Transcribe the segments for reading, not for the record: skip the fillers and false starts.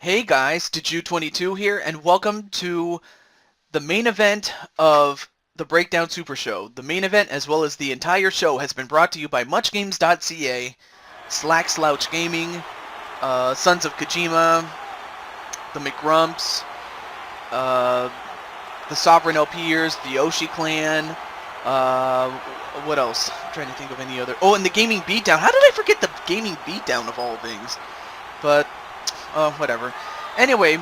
Hey guys, Deju22 here, and welcome to the main event of the Breakdown Super Show. The main event, as well as the entire show, has been brought to you by MuchGames.ca, Slack Slouch Gaming, Sons of Kojima, the McGrumps, the Sovereign LPers, the Oshi Clan, what else? I'm trying to think of any other. Oh, and the Gaming Beatdown. How did I forget the Gaming Beatdown of all things? But whatever. Anyway,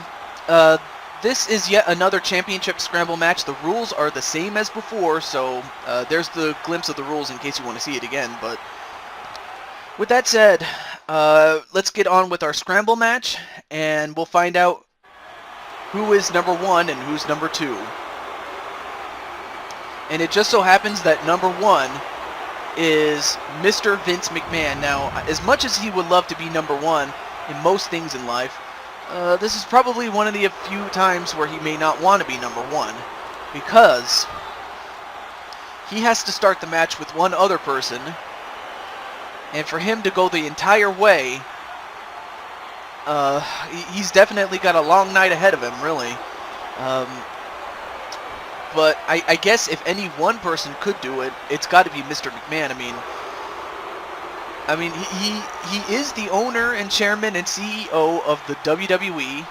this is yet another championship scramble match. The rules are the same as before, so there's the glimpse of the rules in case you want to see it again. But with that said, let's get on with our scramble match, and we'll find out who is number 1 and who's number 2. And it just so happens that number 1 is Mr. Vince McMahon. Now, as much as he would love to be number 1 in most things in life, this is probably one of the few times where he may not want to be number 1, because he has to start the match with one other person, and for him to go the entire way, he's definitely got a long night ahead of him, really. But I guess if any one person could do it, it's got to be Mr. McMahon. I mean, he is the owner and chairman and CEO of the WWE,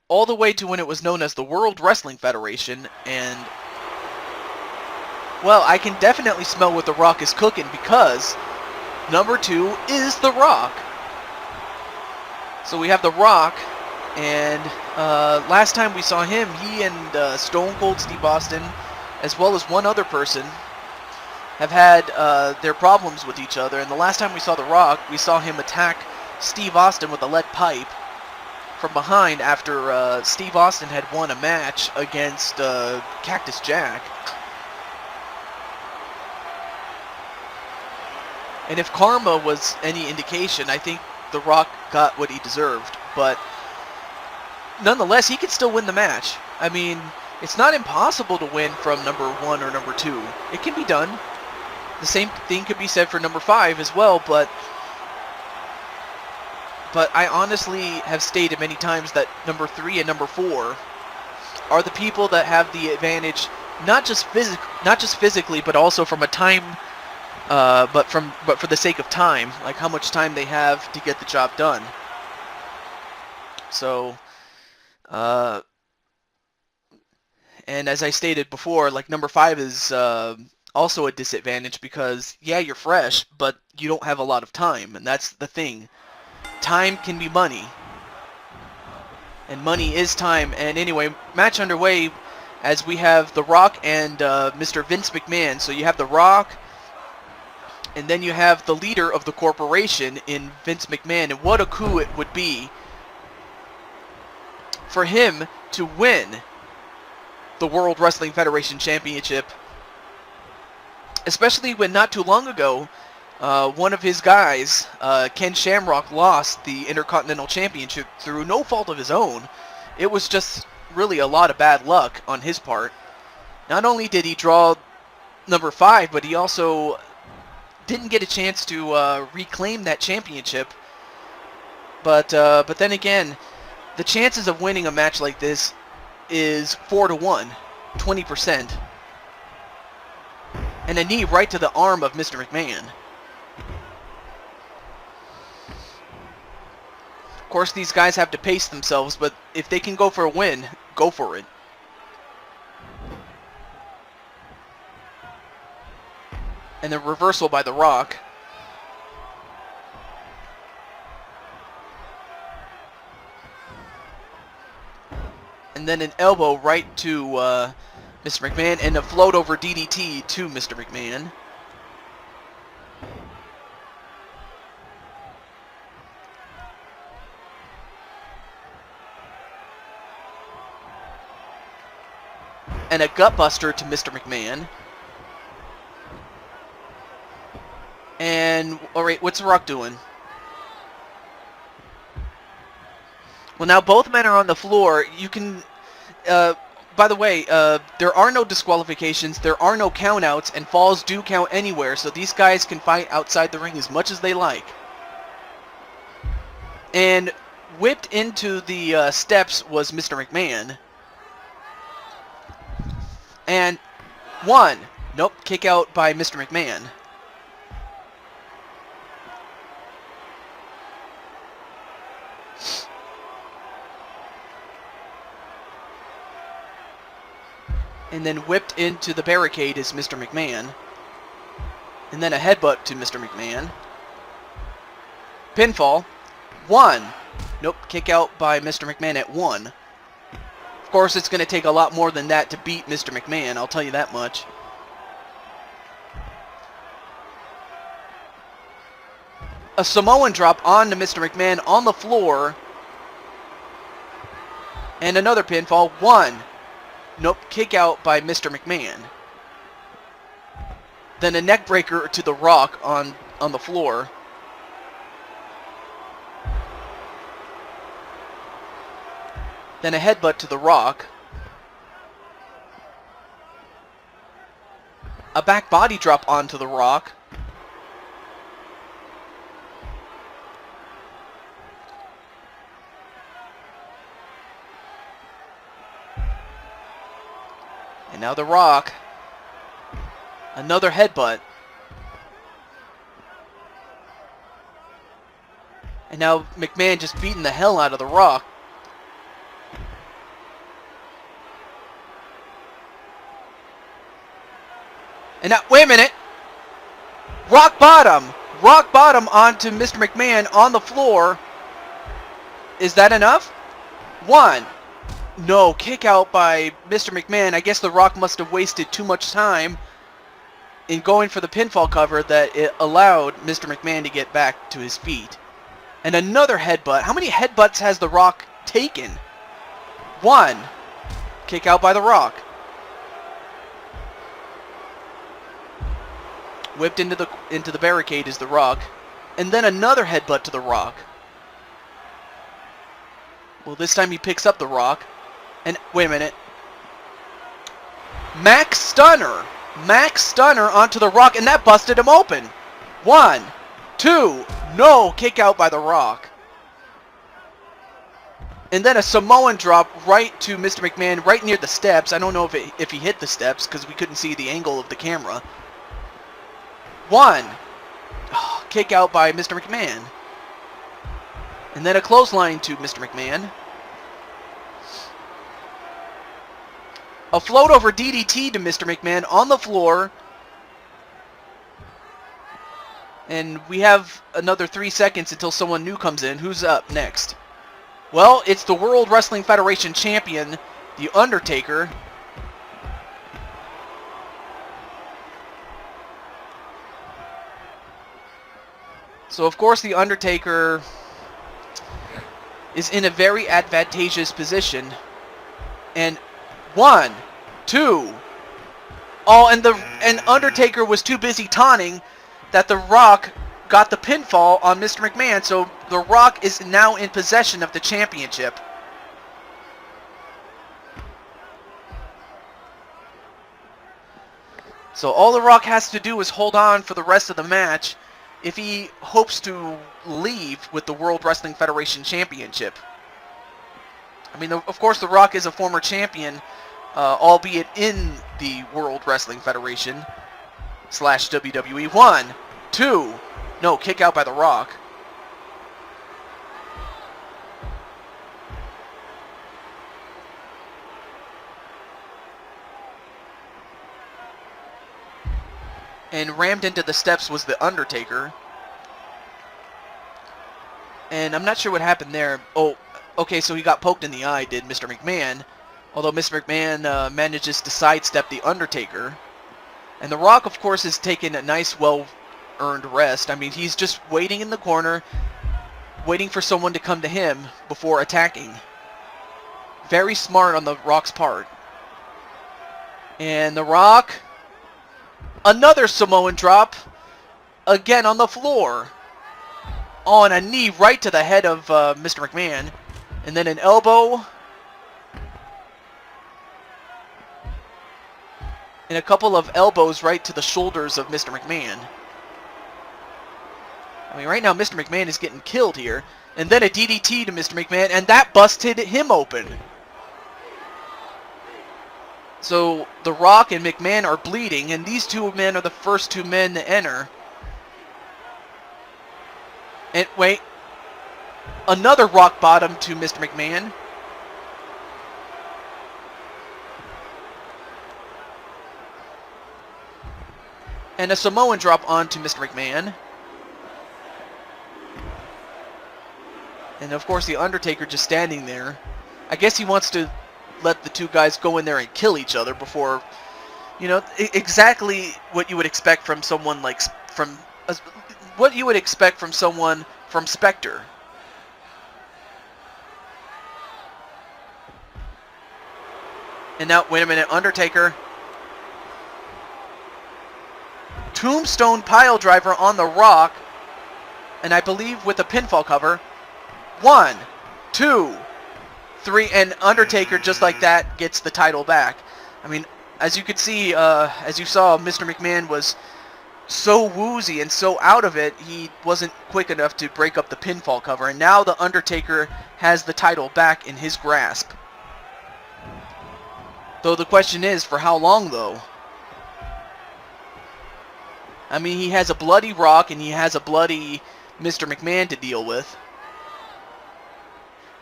all the way to when it was known as the World Wrestling Federation, and, well, I can definitely smell what The Rock is cooking, because number 2 is The Rock. So we have The Rock, and last time we saw him, he and Stone Cold Steve Austin, as well as one other person, have had their problems with each other, and the last time we saw The Rock, we saw him attack Steve Austin with a lead pipe from behind after Steve Austin had won a match against Cactus Jack. And if karma was any indication, I think The Rock got what he deserved, but nonetheless, he could still win the match. I mean, it's not impossible to win from number 1 or number 2. It can be done. The same thing could be said for number 5 as well, but I honestly have stated many times that number 3 and number 4 are the people that have the advantage, not just physically, but also from a time, but for the sake of time, like how much time they have to get the job done. So, and as I stated before, like number 5 is also a disadvantage because, yeah, you're fresh, but you don't have a lot of time, and that's the thing. Time can be money, and money is time. And anyway, match underway as we have The Rock and Mr. Vince McMahon. So you have The Rock, and then you have the leader of the corporation in Vince McMahon, and what a coup it would be for him to win the World Wrestling Federation Championship, especially when not too long ago, one of his guys, Ken Shamrock, lost the Intercontinental Championship through no fault of his own. It was just really a lot of bad luck on his part. Not only did he draw number 5, but he also didn't get a chance to reclaim that championship. But then again, the chances of winning a match like this is 4-1, 20%. And a knee right to the arm of Mr. McMahon. Of course, these guys have to pace themselves, but if they can go for a win, go for it. And the reversal by The Rock. And then an elbow right to Mr. McMahon, and a float over DDT to Mr. McMahon. And a gutbuster to Mr. McMahon. And, alright, what's The Rock doing? Well, now both men are on the floor. You can, by the way, there are no disqualifications, there are no countouts, and falls do count anywhere, so these guys can fight outside the ring as much as they like. And whipped into the steps was Mr. McMahon. And 1. Nope, kick out by Mr. McMahon. And then whipped into the barricade is Mr. McMahon. And then a headbutt to Mr. McMahon. Pinfall. 1. Nope, kick out by Mr. McMahon at 1. Of course, it's going to take a lot more than that to beat Mr. McMahon, I'll tell you that much. A Samoan drop onto Mr. McMahon on the floor. And another pinfall. 1. Nope, kick out by Mr. McMahon. Then a neck breaker to the Rock on the floor. Then a headbutt to the Rock. A back body drop onto the Rock. And now the Rock. Another headbutt. And now McMahon just beating the hell out of the Rock. And now, wait a minute. Rock bottom. Rock bottom onto Mr. McMahon on the floor. Is that enough? 1. No, kick out by Mr. McMahon. I guess the Rock must have wasted too much time in going for the pinfall cover that it allowed Mr. McMahon to get back to his feet. And another headbutt. How many headbutts has the Rock taken? 1. Kick out by the Rock. Whipped into the barricade is the Rock. And then another headbutt to the Rock. Well, this time he picks up the Rock. And wait a minute. Max Stunner. Max Stunner onto the Rock, and that busted him open. 1, 2, no, kick out by the Rock. And then a Samoan drop right to Mr. McMahon, right near the steps. I don't know if he hit the steps because we couldn't see the angle of the camera. 1, kick out by Mr. McMahon. And then a clothesline to Mr. McMahon. A float over DDT to Mr. McMahon on the floor. And we have another 3 seconds until someone new comes in. Who's up next? Well, it's the World Wrestling Federation Champion, The Undertaker. So, of course, The Undertaker is in a very advantageous position. And 1, 2. Oh, and Undertaker was too busy taunting that The Rock got the pinfall on Mr. McMahon, so The Rock is now in possession of the championship. So all The Rock has to do is hold on for the rest of the match if he hopes to leave with the World Wrestling Federation Championship. I mean, of course, The Rock is a former champion, albeit in the World Wrestling Federation / WWE. 1, 2, no, kick out by The Rock. And rammed into the steps was The Undertaker. And I'm not sure what happened there. Oh, okay, so he got poked in the eye, did Mr. McMahon. Although Mr. McMahon manages to sidestep The Undertaker. And The Rock, of course, is taking a nice, well-earned rest. I mean, he's just waiting in the corner, waiting for someone to come to him before attacking. Very smart on The Rock's part. And The Rock, another Samoan drop, again on the floor. On a knee right to the head of Mr. McMahon. And then an elbow. And a couple of elbows right to the shoulders of Mr. McMahon. I mean, right now Mr. McMahon is getting killed here. And then a DDT to Mr. McMahon, and that busted him open. So The Rock and McMahon are bleeding, and these two men are the first two men to enter. And wait, another rock bottom to Mr. McMahon. And a Samoan drop onto Mr. McMahon. And of course the Undertaker just standing there. I guess he wants to let the two guys go in there and kill each other before, you know, exactly what you would expect from someone like, what you would expect from someone from Spectre. And now, wait a minute, Undertaker. Tombstone pile driver on The Rock. And I believe with a pinfall cover. 1, 2, 3, and Undertaker just like that gets the title back. I mean, as you could see, as you saw, Mr. McMahon was so woozy and so out of it, he wasn't quick enough to break up the pinfall cover. And now the Undertaker has the title back in his grasp. Though the question is, for how long though? I mean, he has a bloody Rock and he has a bloody Mr. McMahon to deal with.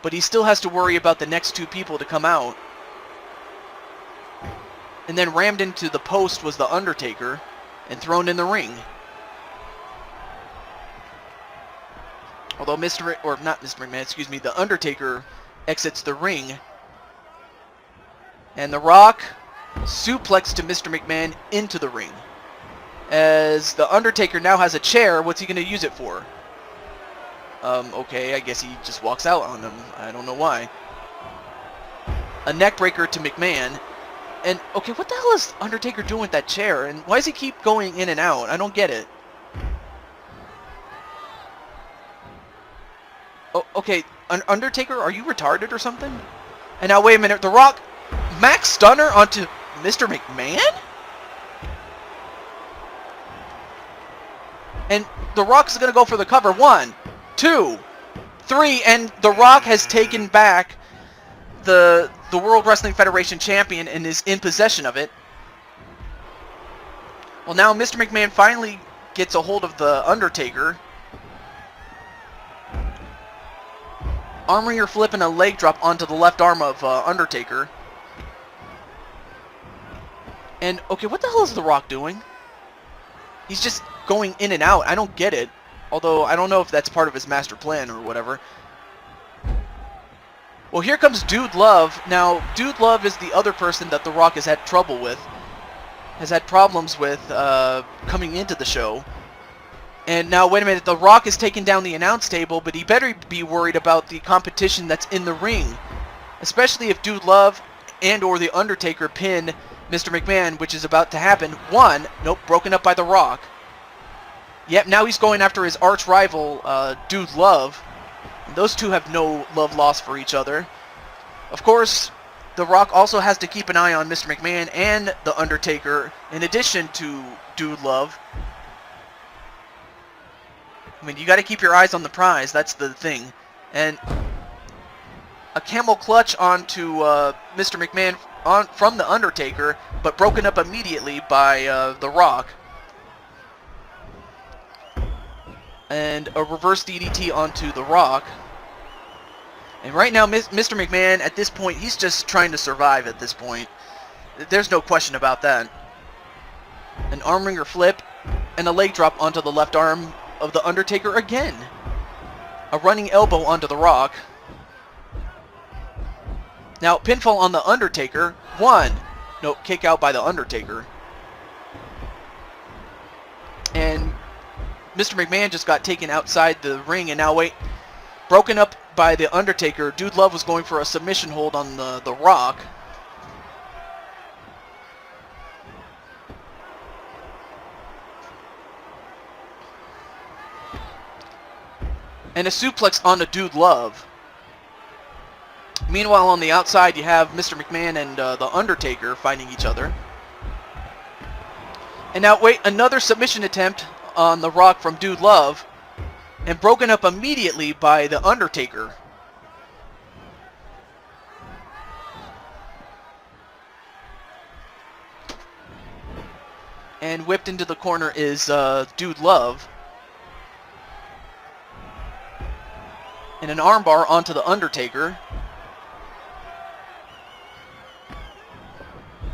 But he still has to worry about the next two people to come out. And then rammed into the post was the Undertaker and thrown in the ring. Although not Mr. McMahon, excuse me, the Undertaker exits the ring. And The Rock suplex to Mr. McMahon into the ring. As the Undertaker now has a chair, what's he going to use it for? Okay, I guess he just walks out on him. I don't know why. A neckbreaker to McMahon. And, okay, what the hell is Undertaker doing with that chair? And why does he keep going in and out? I don't get it. Oh, okay, Undertaker, are you retarded or something? And now, wait a minute, The Rock, Max Stunner onto Mr. McMahon? And The Rock's going to go for the cover. 1, 2, 3, and The Rock has taken back the World Wrestling Federation champion and is in possession of it. Well, now Mr. McMahon finally gets a hold of the Undertaker. Armringer flip and a leg drop onto the left arm of Undertaker. And, okay, what the hell is The Rock doing? He's just going in and out. I don't get it. Although, I don't know if that's part of his master plan or whatever. Well, here comes Dude Love. Now, Dude Love is the other person that The Rock has had trouble with. Has had problems with coming into the show. And now, wait a minute. The Rock is taking down the announce table, but he better be worried about the competition that's in the ring. Especially if Dude Love and or The Undertaker pin Mr. McMahon, which is about to happen. 1, nope, broken up by The Rock. Yep, now he's going after his arch rival, Dude Love. And those two have no love lost for each other. Of course, The Rock also has to keep an eye on Mr. McMahon and The Undertaker, in addition to Dude Love. I mean, you got to keep your eyes on the prize, that's the thing. And a camel clutch onto Mr. McMahon from The Undertaker, but broken up immediately by The Rock. And a reverse DDT onto The Rock. And right now, Mr. McMahon, at this point, he's just trying to survive at this point. There's no question about that. An armringer flip and a leg drop onto the left arm of The Undertaker again. A running elbow onto The Rock. Now, pinfall on The Undertaker. 1. No, kick out by The Undertaker. And Mr. McMahon just got taken outside the ring, and now wait, broken up by The Undertaker. Dude Love was going for a submission hold on the Rock. And a suplex on the Dude Love. Meanwhile, on the outside, you have Mr. McMahon and The Undertaker fighting each other. And now, wait, another submission attempt on The Rock from Dude Love. and broken up immediately by the Undertaker. And whipped into the corner is Dude Love. And an armbar onto the Undertaker.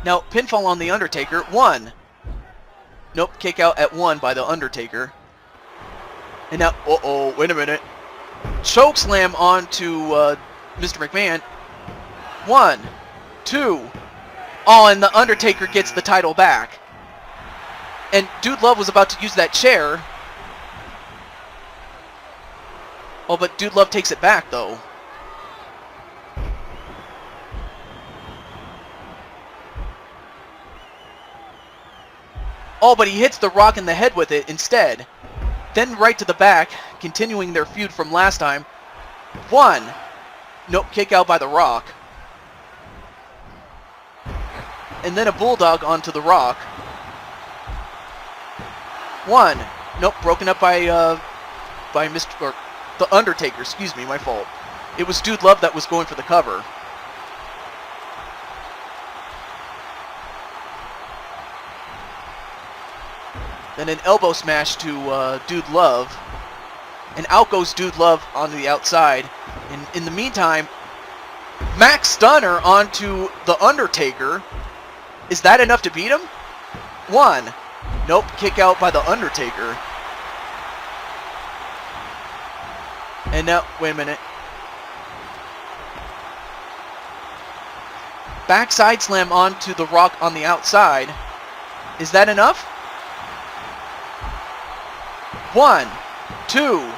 Now, pinfall on the Undertaker. 1. Nope, kick out at 1 by the Undertaker. And now, uh-oh, wait a minute. Choke slam onto Mr. McMahon. 1, 2. Oh, and the Undertaker gets the title back. And Dude Love was about to use that chair. Oh, but Dude Love takes it back, though. Oh, but he hits The Rock in the head with it instead. Then right to the back, continuing their feud from last time. 1. Nope, kick out by The Rock. And then a Bulldog onto The Rock. 1. Nope, broken up by the Undertaker, excuse me, my fault. It was Dude Love that was going for the cover. Then an elbow smash to Dude Love. And out goes Dude Love onto the outside. And in the meantime, Max Stunner onto the Undertaker. Is that enough to beat him? 1. Nope, kick out by the Undertaker. And now, wait a minute. Backside slam onto The Rock on the outside. Is that enough? 1, 2,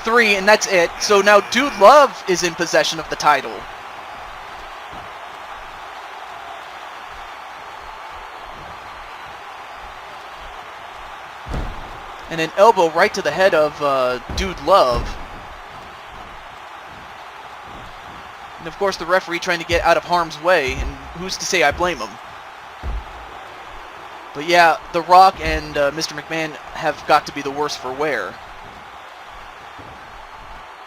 3, and that's it. So now Dude Love is in possession of the title. And an elbow right to the head of Dude Love. And of course the referee trying to get out of harm's way, and who's to say I blame him. But yeah, The Rock and Mr. McMahon have got to be the worse for wear.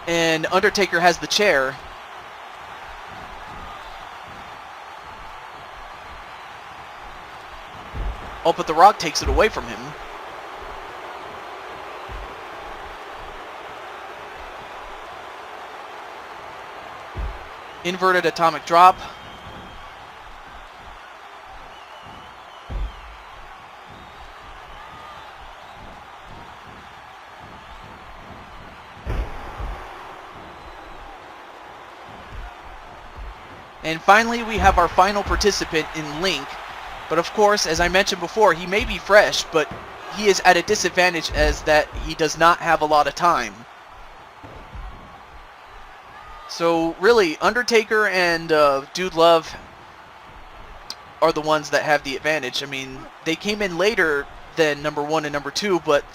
And Undertaker has the chair. Oh, but The Rock takes it away from him. Inverted atomic drop. And finally, we have our final participant in Link. But of course, as I mentioned before, he may be fresh, but he is at a disadvantage as that he does not have a lot of time. So really, Undertaker and Dude Love are the ones that have the advantage. I mean, they came in later than number 1 and number 2, but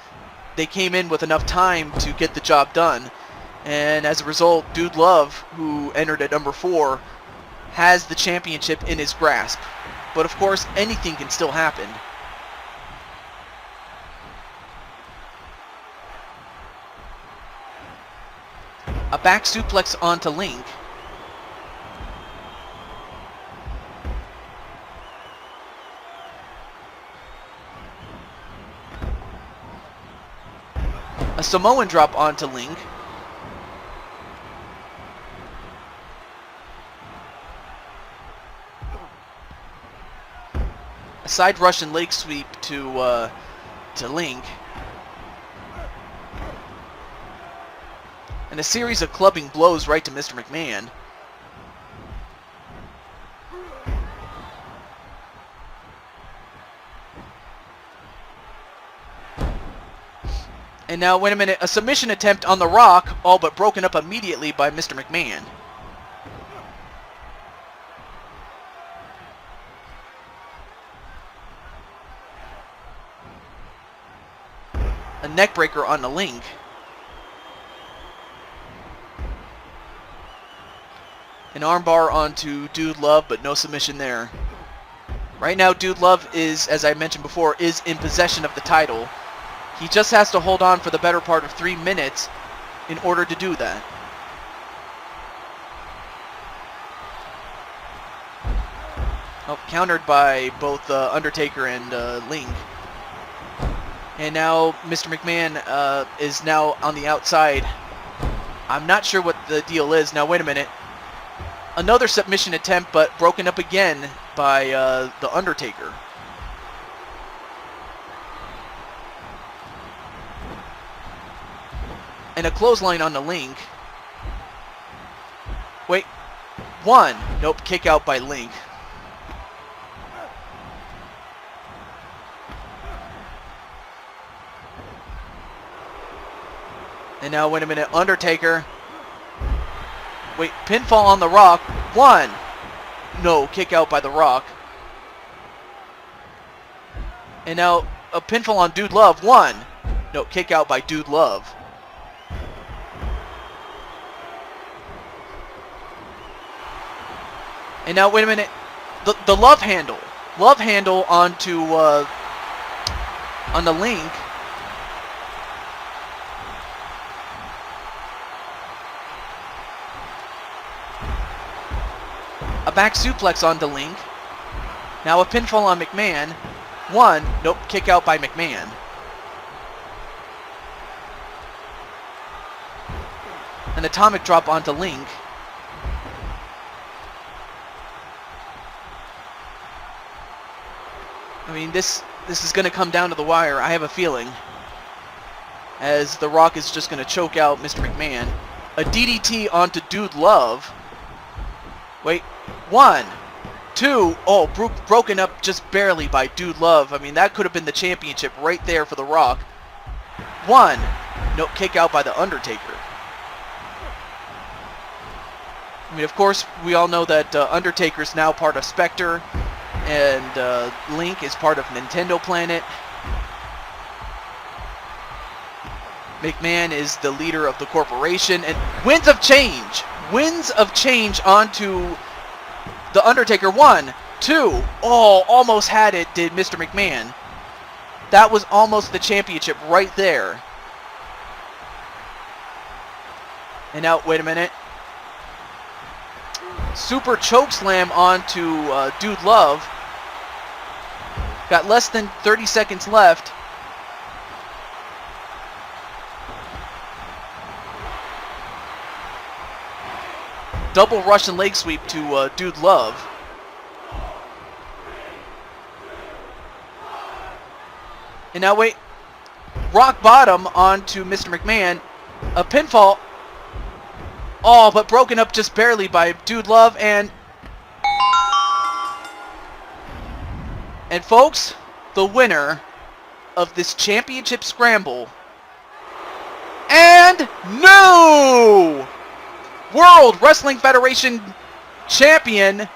they came in with enough time to get the job done. And as a result, Dude Love, who entered at number 4, has the championship in his grasp. But of course, anything can still happen. A back suplex onto Link. A Samoan drop onto Link. A side Russian leg sweep to Link. And a series of clubbing blows right to Mr. McMahon. And now, wait a minute, a submission attempt on The Rock, all but broken up immediately by Mr. McMahon. A neckbreaker on the Link. An armbar onto Dude Love, but no submission there. Right now, Dude Love is, as I mentioned before, is in possession of the title. He just has to hold on for the better part of 3 minutes in order to do that. Oh, countered by both Undertaker and Link. And now Mr. McMahon is now on the outside. I'm not sure what the deal is. Now, wait a minute. Another submission attempt, but broken up again by the Undertaker. And a clothesline on the Link. Wait. 1. Nope, kick out by Link. And now, wait a minute, Undertaker. Wait, pinfall on The Rock. 1. No, kick out by The Rock. And now, a pinfall on Dude Love. 1. No, kick out by Dude Love. And now, wait a minute, the Love Handle. Love Handle onto, on the Link. A back suplex onto Link. Now a pinfall on McMahon. 1. Nope, kick out by McMahon. An atomic drop onto Link. I mean, this is going to come down to the wire, I have a feeling. As The Rock is just going to choke out Mr. McMahon. A DDT onto Dude Love. Wait. 1, 2, oh, broken up just barely by Dude Love. I mean, that could have been the championship right there for The Rock. 1, no, kick out by the Undertaker. I mean, of course, we all know that Undertaker's now part of Spectre, and Link is part of Nintendo Planet. McMahon is the leader of the corporation, and Winds of Change onto the Undertaker. 1, 2, oh, almost had it, did Mr. McMahon. That was almost the championship right there. And now, wait a minute. Super chokeslam onto Dude Love. Got less than 30 seconds left. Double Russian leg sweep to Dude Love. And now wait. Rock bottom onto Mr. McMahon. A pinfall. Oh, but broken up just barely by Dude Love. And folks, the winner of this championship scramble and new World Wrestling Federation champion,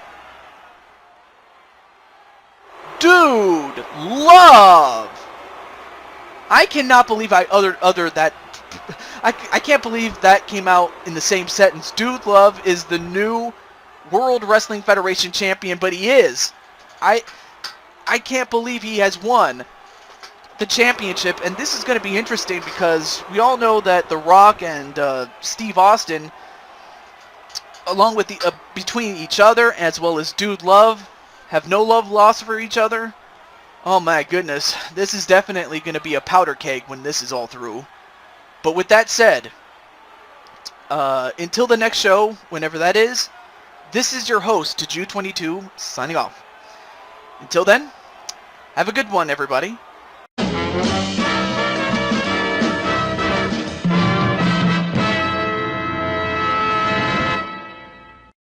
Dude Love. I cannot believe I uttered that. I can't believe that came out in the same sentence. Dude Love is the new World Wrestling Federation champion, but he is. I can't believe he has won the championship, and this is going to be interesting because we all know that The Rock and Steve Austin, along with the between each other as well as Dude Love, have no love lost for each other. Oh my goodness, this is definitely going to be a powder keg when this is all through. But with that said, until the next show, whenever that is, this is your host, Ju22, signing off. Until then, have a good one, everybody.